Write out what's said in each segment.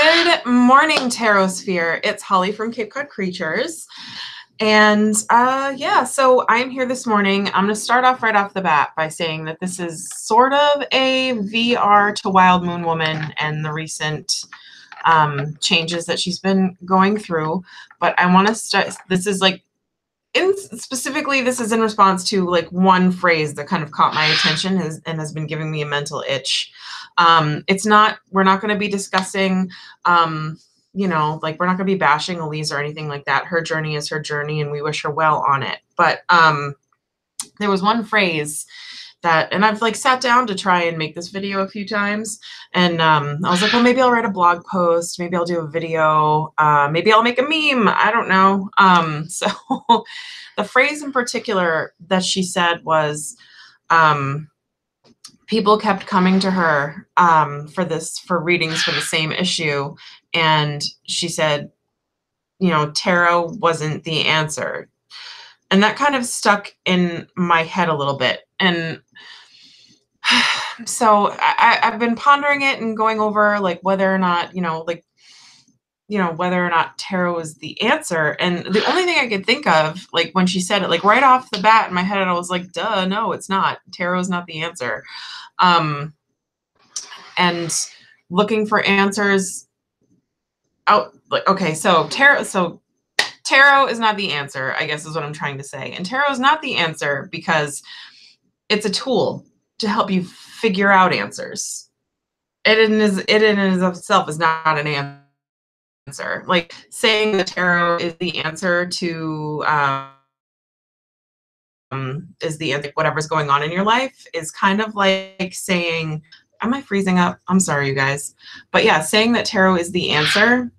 Good morning, Tarot Sphere. It's Holly from Cape Cod Creatures. And yeah, so I'm here this morning. I'm going to start off right off the bat by saying that this is sort of a VR to Wild Moon Woman and the recent changes that she's been going through. But I want to start, this is like, specifically, this is in response to like one phrase that kind of caught my attention and has been giving me a mental itch. We're not going to be discussing, you know, like we're not going to be bashing Elise or anything like that. Her journey is her journey and we wish her well on it. But there was one phrase that, and I've like sat down to try and make this video a few times. And I was like, well, maybe I'll write a blog post. Maybe I'll do a video. Maybe I'll make a meme. I don't know. So the phrase in particular that she said was, people kept coming to her for readings for the same issue. And she said, you know, tarot wasn't the answer. And that kind of stuck in my head a little bit. And so I've been pondering it and going over like whether or not, whether or not tarot is the answer. And the only thing I could think of, like when she said it, like right off the bat in my head, I was like, duh, no, it's not. Tarot is not the answer. And looking for answers out, like, okay, so tarot is not the answer, I guess is what I'm trying to say. And tarot is not the answer because it's a tool to help you figure out answers. It in and of itself is not an answer. Like saying the tarot is the answer to whatever's going on in your life is kind of like saying, am I freezing up? I'm sorry, you guys. But yeah, saying that tarot is the answer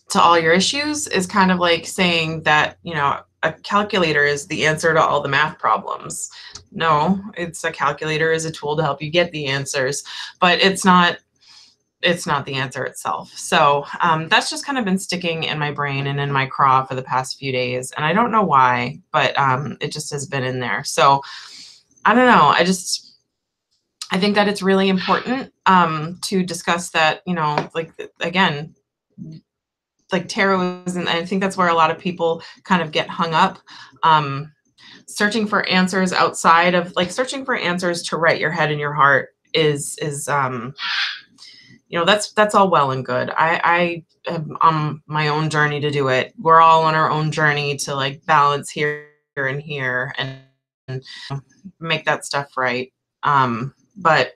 to all your issues is kind of like saying that, you know, a calculator is the answer to all the math problems. No, a calculator is a tool to help you get the answers, but it's not the answer itself. So that's just kind of been sticking in my brain and in my craw for the past few days. And I don't know why, but it just has been in there. So I don't know. I think that it's really important to discuss that, you know, like, again, like tarot is, and I think that's where a lot of people kind of get hung up. Searching for answers outside of, like, searching for answers to right your head and your heart is you know, that's all well and good. I am on my own journey to do it. We're all on our own journey to like balance here and here and make that stuff right. But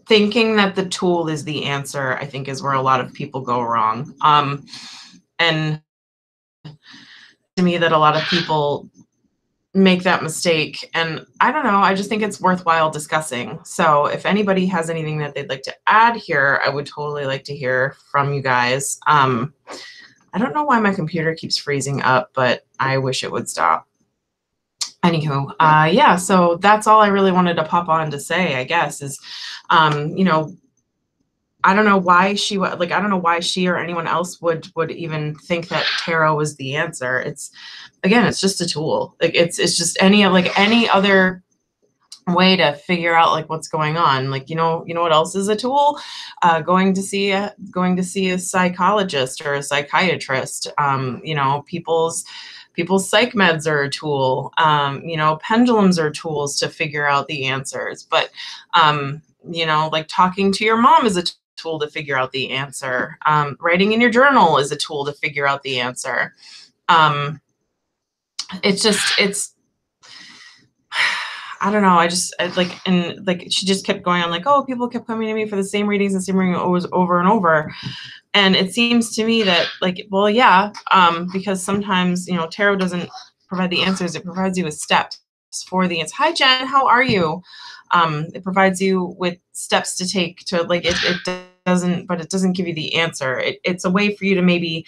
thinking that the tool is the answer, I think, is where a lot of people go wrong. And to me, that a lot of people make that mistake. And I don't know, I just think it's worthwhile discussing. So if anybody has anything that they'd like to add here, I would totally like to hear from you guys. I don't know why my computer keeps freezing up, but I wish it would stop. Anywho, yeah, so that's all I really wanted to pop on to say, I guess, is, you know, I don't know why she I don't know why she or anyone else would even think that tarot was the answer. It's, again, it's just a tool. Like it's just any other way to figure out like what's going on. Like, you know what else is a tool? Going to see a psychologist or a psychiatrist. You know, people's psych meds are a tool. You know, pendulums are tools to figure out the answers. But you know, like talking to your mom is a tool to figure out the answer. Writing in your journal is a tool to figure out the answer. It's I don't know. She just kept going on like, oh, people kept coming to me for the same readings and same reading over and over. And it seems to me that, like, well, yeah, because sometimes, you know, tarot doesn't provide the answers. It provides you with steps for the answer. Hi, Jen. How are you? It provides you with steps to take to, like, it doesn't give you the answer. It's a way for you to maybe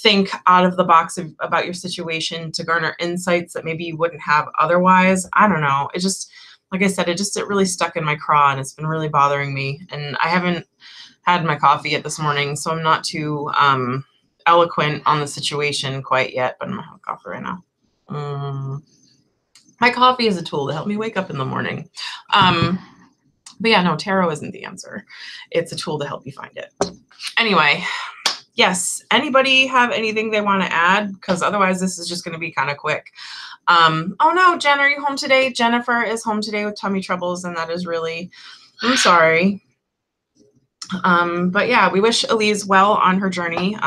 think out of the box about your situation to garner insights that maybe you wouldn't have otherwise. I don't know. It just, like I said, it really stuck in my craw and it's been really bothering me. And I haven't had my coffee yet this morning, so I'm not too eloquent on the situation quite yet, but I'm gonna have coffee right now. My coffee is a tool to help me wake up in the morning. But yeah, no, tarot isn't the answer. It's a tool to help you find it. Anyway, yes, anybody have anything they want to add? Because otherwise this is just going to be kind of quick. Oh no, Jen, are you home today? Jennifer is home today with tummy troubles, and that is really, I'm sorry. But yeah, we wish Elise well on her journey.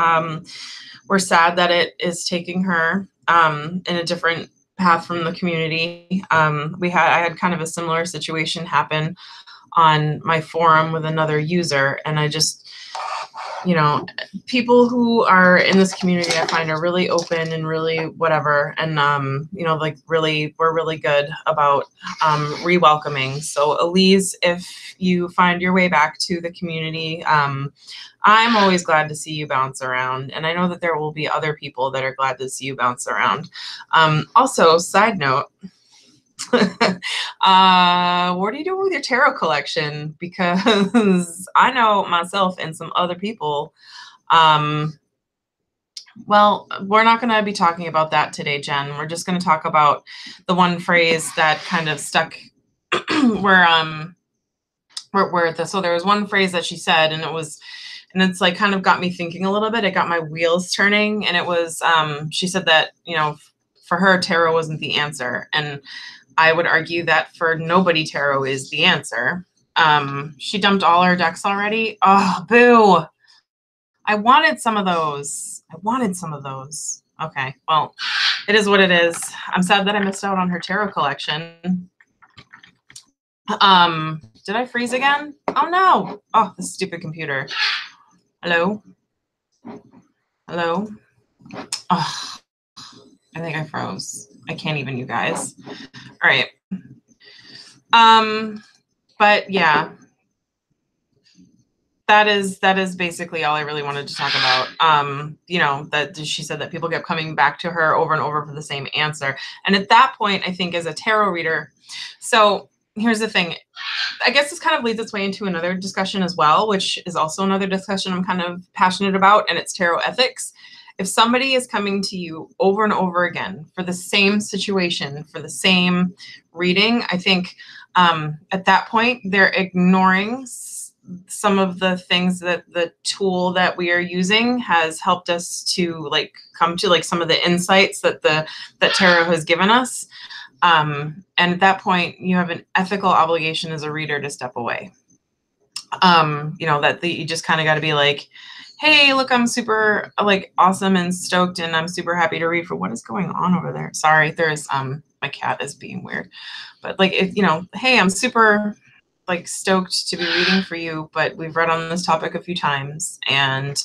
We're sad that it is taking her in a different path from the community. I had kind of a similar situation happen on my forum with another user, and I just, you know, people who are in this community I find are really open and really whatever, and you know, like really, we're really good about re-welcoming. So Elise, if you find your way back to the community, I'm always glad to see you bounce around, and I know that there will be other people that are glad to see you bounce around. Also, side note, what are you doing with your tarot collection? Because I know myself and some other people, well, we're not going to be talking about that today, Jen. We're just going to talk about the one phrase that kind of stuck so there was one phrase that she said, and it's like kind of got me thinking a little bit. It got my wheels turning, and it was, she said that, you know, for her, tarot wasn't the answer. And I would argue that for nobody, tarot is the answer. She dumped all her decks already. Oh, boo. I wanted some of those. Okay, well, it is what it is. I'm sad that I missed out on her tarot collection. Did I freeze again? Oh no. Oh, this stupid computer. Hello? Hello? Oh, I think I froze. I can't even, you guys. All right. But yeah, that is basically all I really wanted to talk about. You know, that she said that people kept coming back to her over and over for the same answer. And at that point, I think as a tarot reader, so here's the thing. I guess this kind of leads its way into another discussion as well, which is also another discussion I'm kind of passionate about, and it's tarot ethics. If somebody is coming to you over and over again for the same situation, for the same reading, I think at that point they're ignoring some of the things that the tool that we are using has helped us to like come to, like some of the insights that that tarot has given us. And at that point, you have an ethical obligation as a reader to step away. You know, you just kind of got to be like, hey, look, I'm super like awesome and stoked, and I'm super happy to read for what is going on over there. Sorry, there's my cat is being weird, but like, if you know, hey, I'm super like stoked to be reading for you, but we've read on this topic a few times, and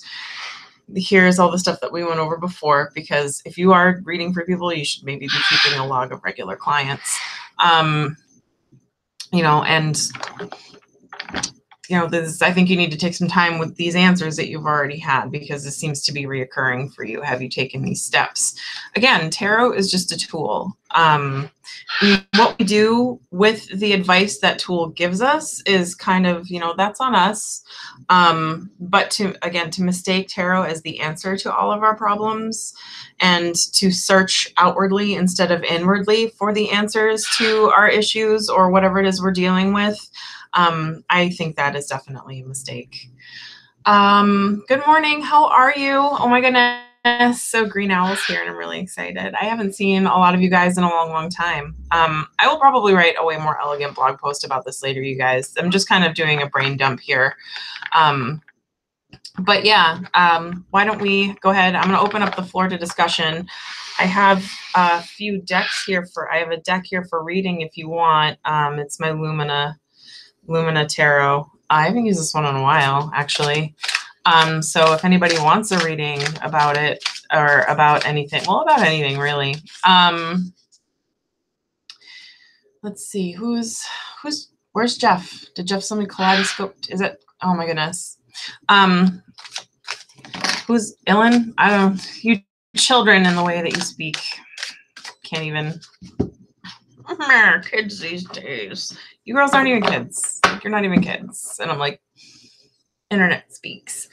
here's all the stuff that we went over before, because if you are reading for people, you should maybe be keeping a log of regular clients. You know, and you know, I think you need to take some time with these answers that you've already had, because this seems to be reoccurring for you. Have you taken these steps? Again, tarot is just a tool. What we do with the advice that tool gives us is kind of, you know, that's on us. But to mistake tarot as the answer to all of our problems, and to search outwardly instead of inwardly for the answers to our issues or whatever it is we're dealing with, I think that is definitely a mistake. Good morning. How are you? Oh my goodness. So Green Owl's here, and I'm really excited. I haven't seen a lot of you guys in a long, long time. I will probably write a way more elegant blog post about this later, you guys. I'm just kind of doing a brain dump here. But yeah, why don't we go ahead? I'm going to open up the floor to discussion. I have a few decks here I have a deck here for reading if you want. It's my Lumina Tarot. I haven't used this one in a while, actually. So if anybody wants a reading about it, or about anything, well, about anything really. Let's see, where's Jeff? Did Jeff send me Kaleidoscope? Is it? Oh my goodness. Who's Ellen? I don't know. You children in the way that you speak. Can't even. Kids these days. You girls aren't even kids. You're not even kids. And I'm like, internet speaks.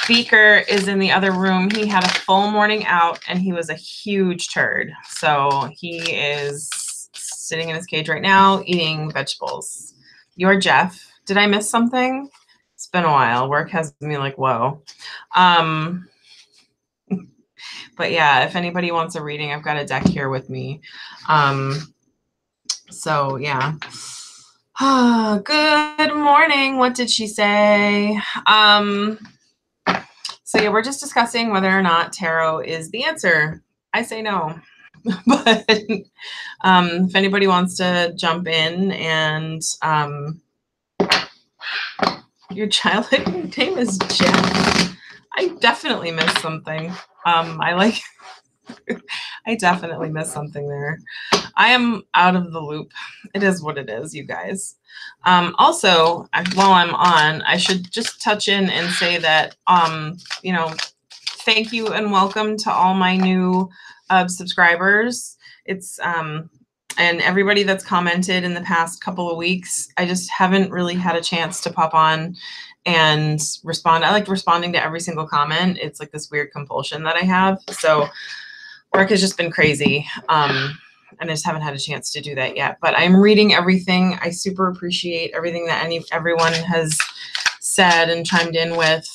Beaker is in the other room. He had a full morning out, and he was a huge turd. So he is sitting in his cage right now eating vegetables. You're Jeff. Did I miss something? It's been a while. Work has me like, whoa. But yeah, if anybody wants a reading, I've got a deck here with me. So yeah. Good morning. What did she say? So yeah, we're just discussing whether or not tarot is the answer. I say no. But if anybody wants to jump in and your childhood name is Jen. I definitely missed something. I definitely missed something there. I am out of the loop. It is what it is, you guys. Also, while I'm on, I should just touch in and say that, thank you and welcome to all my new subscribers. It's and everybody that's commented in the past couple of weeks. I just haven't really had a chance to pop on and respond. I like responding to every single comment. It's like this weird compulsion that I have. So work has just been crazy. And I just haven't had a chance to do that yet. But I'm reading everything. I super appreciate everything that everyone has said and chimed in with.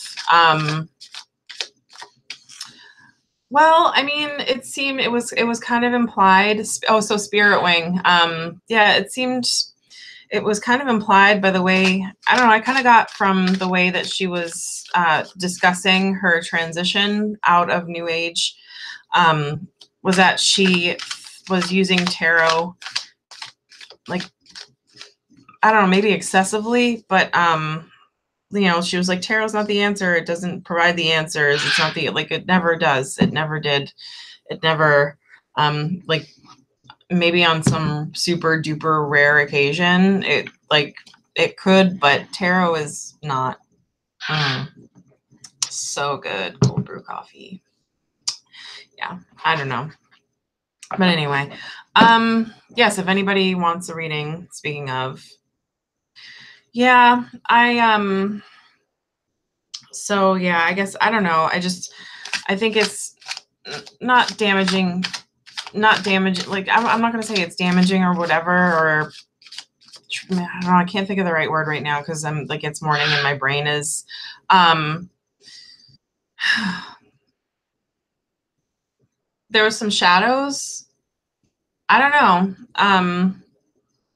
Well, I mean, it seemed it was kind of implied. Oh, so Spirit Wing. Yeah, it was kind of implied by the way, I don't know, I kind of got from the way that she was discussing her transition out of New Age, was that she was using tarot, like, I don't know, maybe excessively, but she was like, tarot's not the answer. It doesn't provide the answers. It's not it never does. It never did. It never, like, maybe on some super duper rare occasion, it could, but tarot is not. So good. Cold brew coffee. Yeah, I don't know. But anyway, yes, if anybody wants a reading, speaking of, yeah, so yeah, I guess, I don't know. I think it's not damaging, like, I'm not going to say it's damaging or whatever, or I don't know, I can't think of the right word right now because I'm like, it's morning and my brain is, there was some shadows. I don't know.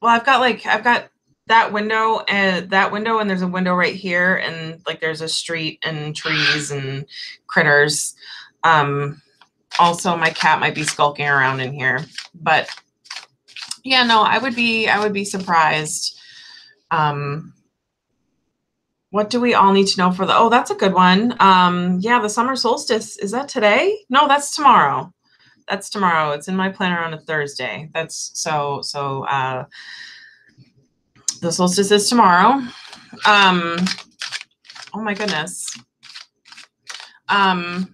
Well, I've got that window and there's a window right here, and like there's a street and trees and critters. Also my cat might be skulking around in here, but yeah, no, I would be surprised. What do we all need to know for oh, that's a good one. Yeah, the summer solstice, is that today? No, that's tomorrow. That's tomorrow. It's in my planner on a Thursday. That's so the solstice is tomorrow. Oh my goodness. Oh,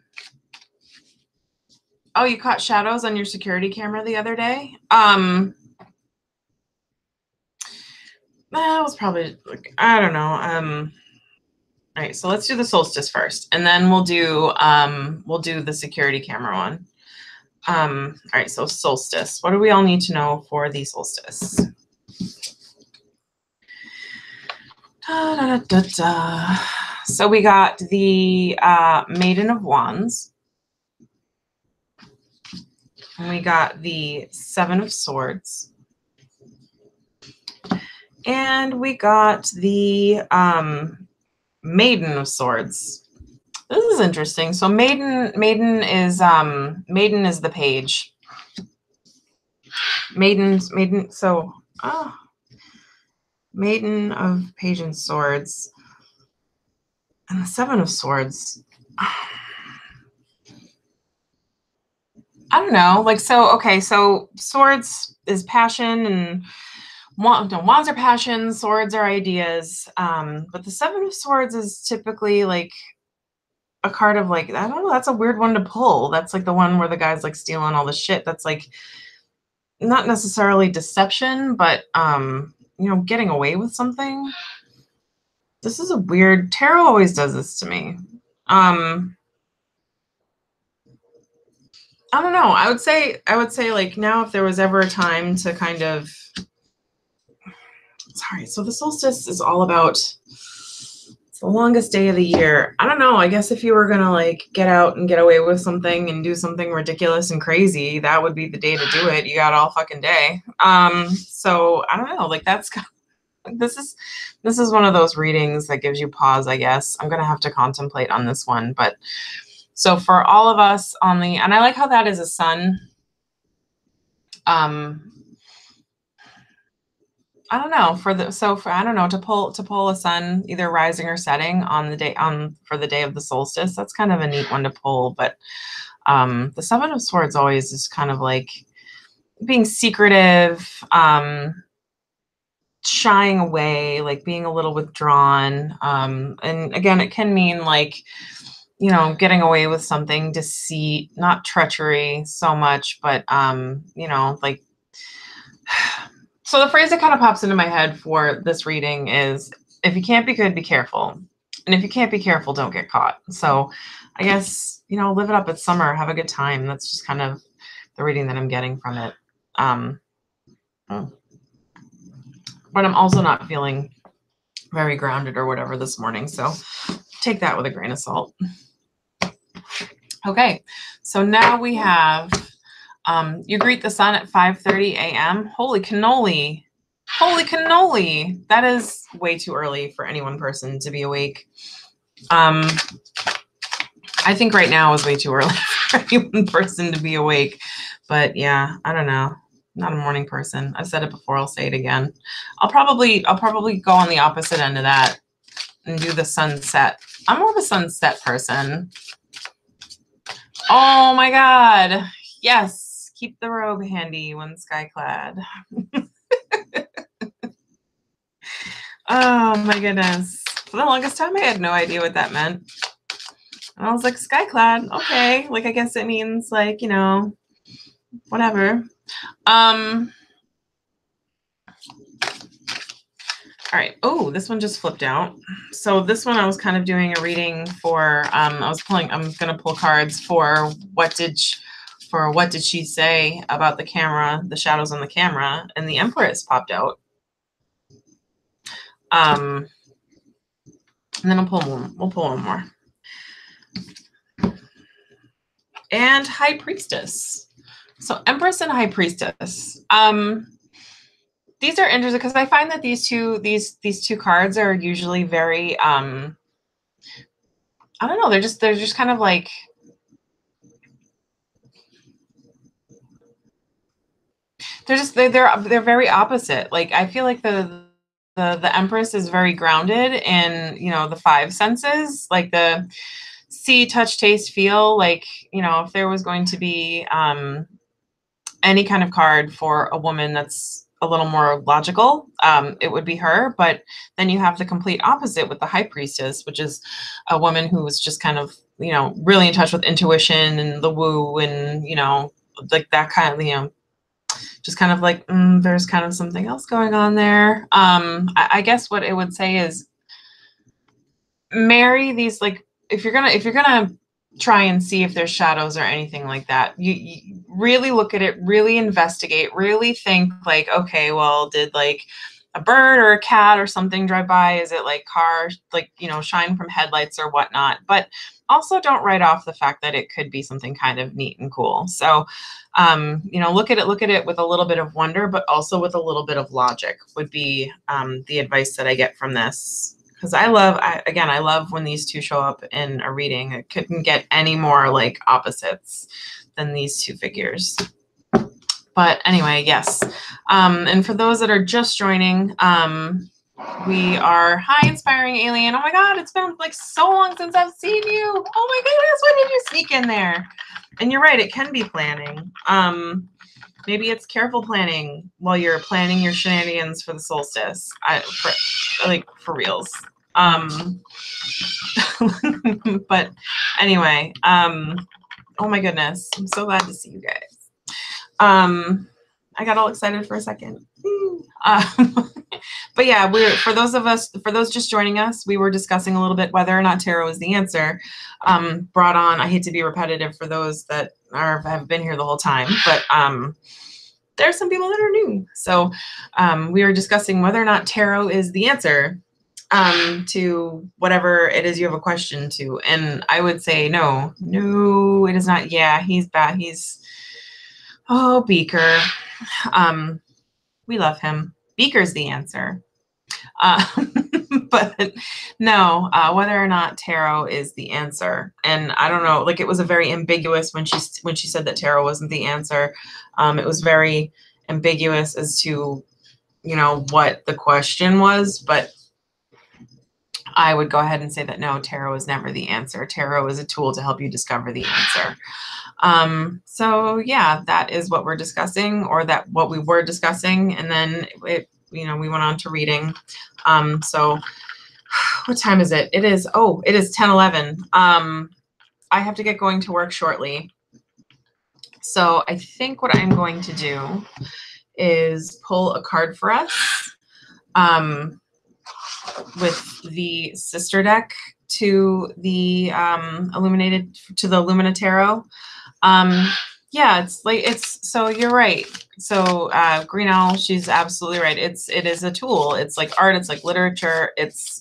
you caught shadows on your security camera the other day? That was probably, like, I don't know. All right, so let's do the solstice first, and then we'll do the security camera one. All right, so solstice. What do we all need to know for the solstice? So we got the Maiden of Wands. And we got the Seven of Swords. And we got the Maiden of Swords. This is interesting. So Maiden is the page. Maiden, so Maiden of Page and Swords. And the Seven of Swords. I don't know. Like, so, okay, so swords is passion, and wands are passion, swords are ideas. But the Seven of Swords is typically like a card of like, I don't know, that's a weird one to pull. That's like the one where the guy's like stealing all the shit. That's like not necessarily deception, but getting away with something. This is a weird, tarot always does this to me. I don't know. I would say like now, if there was ever a time to kind of sorry. So the solstice is all about, it's the longest day of the year. I don't know. I guess if you were going to like get out and get away with something and do something ridiculous and crazy, that would be the day to do it. You got all fucking day. So I don't know, like that's this is one of those readings that gives you pause, I guess. I'm going to have to contemplate on this one, but so for all of us on the, and I like how that is a sun. I don't know I don't know, to pull a sun either rising or setting on the day for the day of the solstice. That's kind of a neat one to pull, but the Seven of Swords always is kind of like being secretive, shying away, like being a little withdrawn. And again, it can mean like, you know, getting away with something, deceit, not treachery so much, but you know, like, so the phrase that kind of pops into my head for this reading is, if you can't be good, be careful. And if you can't be careful, don't get caught. So I guess, you know, live it up. It's summer, have a good time. That's just kind of the reading that I'm getting from it. But I'm also not feeling very grounded or whatever this morning. So take that with a grain of salt. Okay, so now we have, you greet the sun at 5:30 a.m. Holy cannoli. Holy cannoli. That is way too early for any one person to be awake. I think right now is way too early for any one person to be awake. But yeah, I don't know. Not a morning person. I've said it before, I'll say it again. I'll probably go on the opposite end of that and do the sunset. I'm more of a sunset person. Oh my God. Yes. Keep the robe handy when sky clad. Oh my goodness. For the longest time, I had no idea what that meant. And I was like, sky clad. Okay. Like, I guess it means like, you know, whatever. All right. Oh, this one just flipped out. So this one I was kind of doing a reading for, I'm going to pull cards for what did she say about the camera, the shadows on the camera, and the Empress popped out. And then we'll pull one more. And High Priestess. So Empress and High Priestess. These are interesting because I find that these two cards are usually very I don't know, they're just kind of like, they're very opposite. Like, I feel like the Empress is very grounded in, you know, the five senses, like the see, touch, taste, feel. Like, you know, if there was going to be any kind of card for a woman that's a little more logical, it would be her. But then you have the complete opposite with the High Priestess, which is a woman who was just kind of, you know, really in touch with intuition and the woo, and, you know, like that kind of, you know, just kind of like, there's kind of something else going on there. I guess what it would say is, marry these, like, if you're gonna try and see if there's shadows or anything like that, you really look at it, really investigate, really think like, okay, well, did like a bird or a cat or something drive by? Is it like car, like, you know, shine from headlights or whatnot? But also don't write off the fact that it could be something kind of neat and cool. So, you know, look at it with a little bit of wonder, but also with a little bit of logic would be the advice that I get from this. Because I love when these two show up in a reading. It couldn't get any more like opposites than these two figures. But anyway, yes. And for those that are just joining, we are, hi, Inspiring Alien. Oh my God, it's been like so long since I've seen you. Oh my goodness, when did you sneak in there? And you're right, it can be planning. Maybe it's careful planning while you're planning your shenanigans for the solstice. For reals. But anyway, oh my goodness, I'm so glad to see you guys. I got all excited for a second. But yeah, for those just joining us, we were discussing a little bit whether or not tarot is the answer. Brought on, I hate to be repetitive for those that have been here the whole time, but there are some people that are new. So we are discussing whether or not tarot is the answer to whatever it is you have a question to. And I would say no, it is not. Yeah, he's bad. Oh, Beaker. We love him. Beaker's the answer. But no, whether or not tarot is the answer. And I don't know, like, it was a very ambiguous when she said that tarot wasn't the answer. It was very ambiguous as to, you know, what the question was, but I would go ahead and say that no, tarot is never the answer. Tarot is a tool to help you discover the answer. So yeah, that is what we're discussing, or that what we were discussing. And then we went on to reading. So what time is it? It is 10:11. I have to get going to work shortly. So I think what I'm going to do is pull a card for us with the sister deck to the Lumina Tarot. Yeah, so you're right. So Green Owl, she's absolutely right. It is a tool. It's like art, it's like literature, it's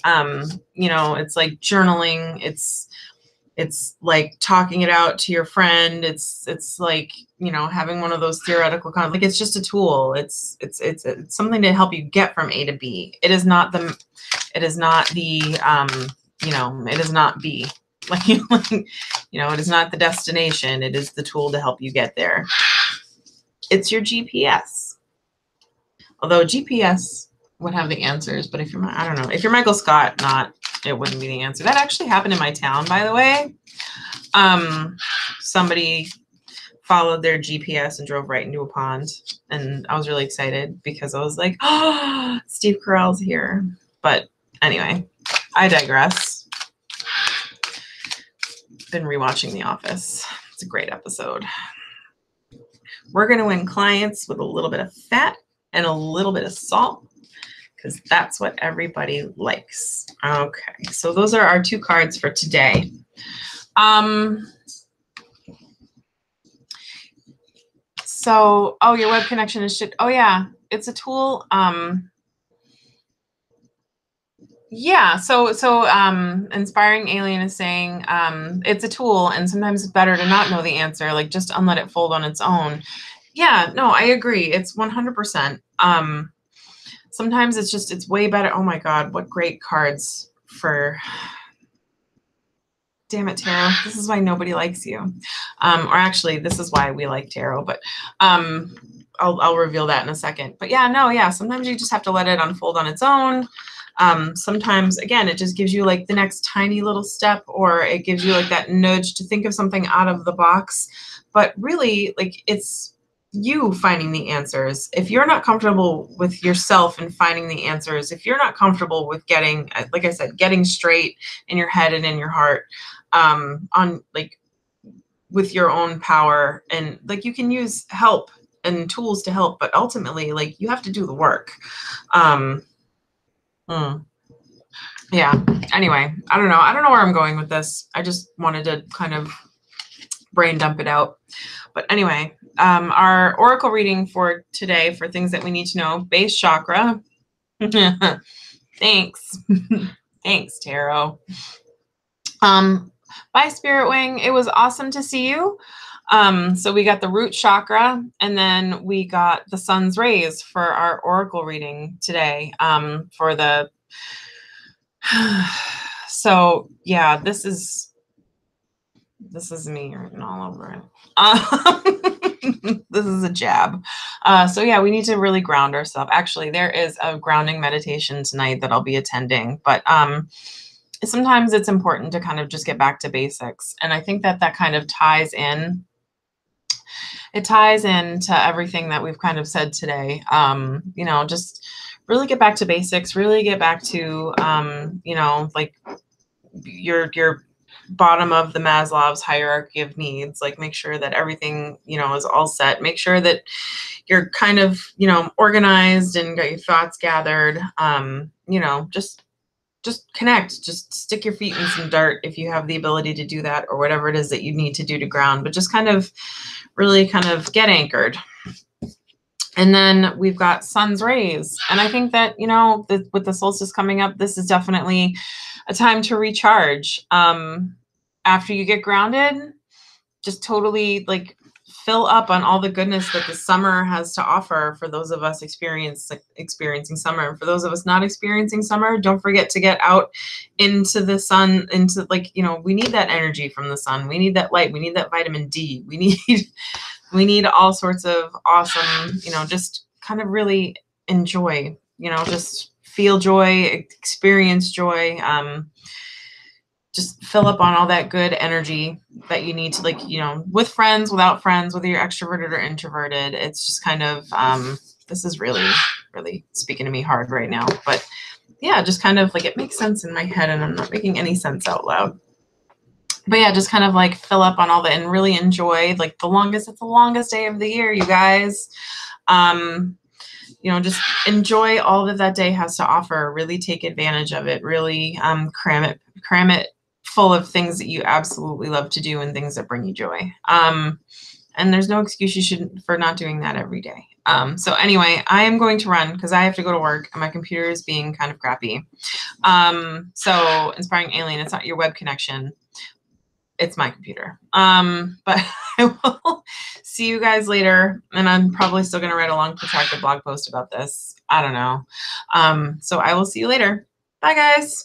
it's like journaling, it's like talking it out to your friend, it's like, having one of those theoretical like, it's just a tool. It's something to help you get from A to B. It is not B. It is not the destination. It is the tool to help you get there. It's your GPS. Although GPS would have the answers, but if you're Michael Scott, it wouldn't be the answer. That actually happened in my town, by the way. Somebody followed their GPS and drove right into a pond, and I was really excited because I was like, oh, Steve Carell's here. But anyway, I digress. Been rewatching The Office. It's a great episode. We're going to win clients with a little bit of fat and a little bit of salt, because that's what everybody likes. Okay, so those are our two cards for today. So, your web connection is shit. Oh yeah, it's a tool. Yeah, so Inspiring Alien is saying it's a tool, and sometimes it's better to not know the answer, like just unlet it fold on its own. Yeah, no, I agree. It's 100%. Sometimes it's way better. Oh my God, what great cards for. Damn it, tarot. This is why nobody likes you. Or actually, this is why we like tarot, but I'll reveal that in a second. But yeah, sometimes you just have to let it unfold on its own. Sometimes, again, it just gives you like the next tiny little step, or it gives you like that nudge to think of something out of the box. But really, like, it's you finding the answers. If you're not comfortable with yourself and finding the answers, if you're not comfortable with getting, like I said, getting straight in your head and in your heart, on like with your own power, and like you can use help and tools to help, but ultimately, like, you have to do the work. Yeah, anyway, I don't know where I'm going with this. I just wanted to kind of brain dump it out. But anyway, our oracle reading for today, for things that we need to know: base chakra. Thanks. Thanks, tarot. Bye, Spirit Wing. It was awesome to see you. So we got the root chakra, and then we got the sun's rays for our oracle reading today. For the so yeah, this is me written all over it. This is a jab. So yeah, we need to really ground ourselves. Actually, there is a grounding meditation tonight that I'll be attending, but sometimes it's important to kind of just get back to basics. And I think that kind of ties in. It ties into everything that we've kind of said today. Just really get back to basics, really get back to, like your bottom of the Maslow's hierarchy of needs. Like, make sure that everything, is all set. Make sure that you're kind of, organized and got your thoughts gathered. Just connect, just stick your feet in some dirt if you have the ability to do that, or whatever it is that you need to do to ground, but just kind of really kind of get anchored. And then we've got sun's rays. And I think that, with the solstice coming up, this is definitely a time to recharge. After you get grounded, just totally like fill up on all the goodness that the summer has to offer for those of us experiencing summer. And for those of us not experiencing summer, don't forget to get out into the sun, we need that energy from the sun. We need that light. We need that vitamin D. We need all sorts of awesome, just kind of really enjoy, just feel joy, experience joy. Just fill up on all that good energy that you need to with friends, without friends, whether you're extroverted or introverted. It's just kind of, this is really, really speaking to me hard right now, but yeah, just kind of it makes sense in my head and I'm not making any sense out loud. But yeah, just kind of fill up on all that and really enjoy it's the longest day of the year, you guys. Just enjoy all that day has to offer. Really take advantage of it. Really cram it full of things that you absolutely love to do and things that bring you joy. And there's no excuse for not doing that every day. So anyway, I am going to run because I have to go to work and my computer is being kind of crappy. So Inspiring Alien, it's not your web connection. It's my computer. But I will see you guys later. And I'm probably still going to write a long protracted blog post about this. I don't know. So I will see you later. Bye, guys.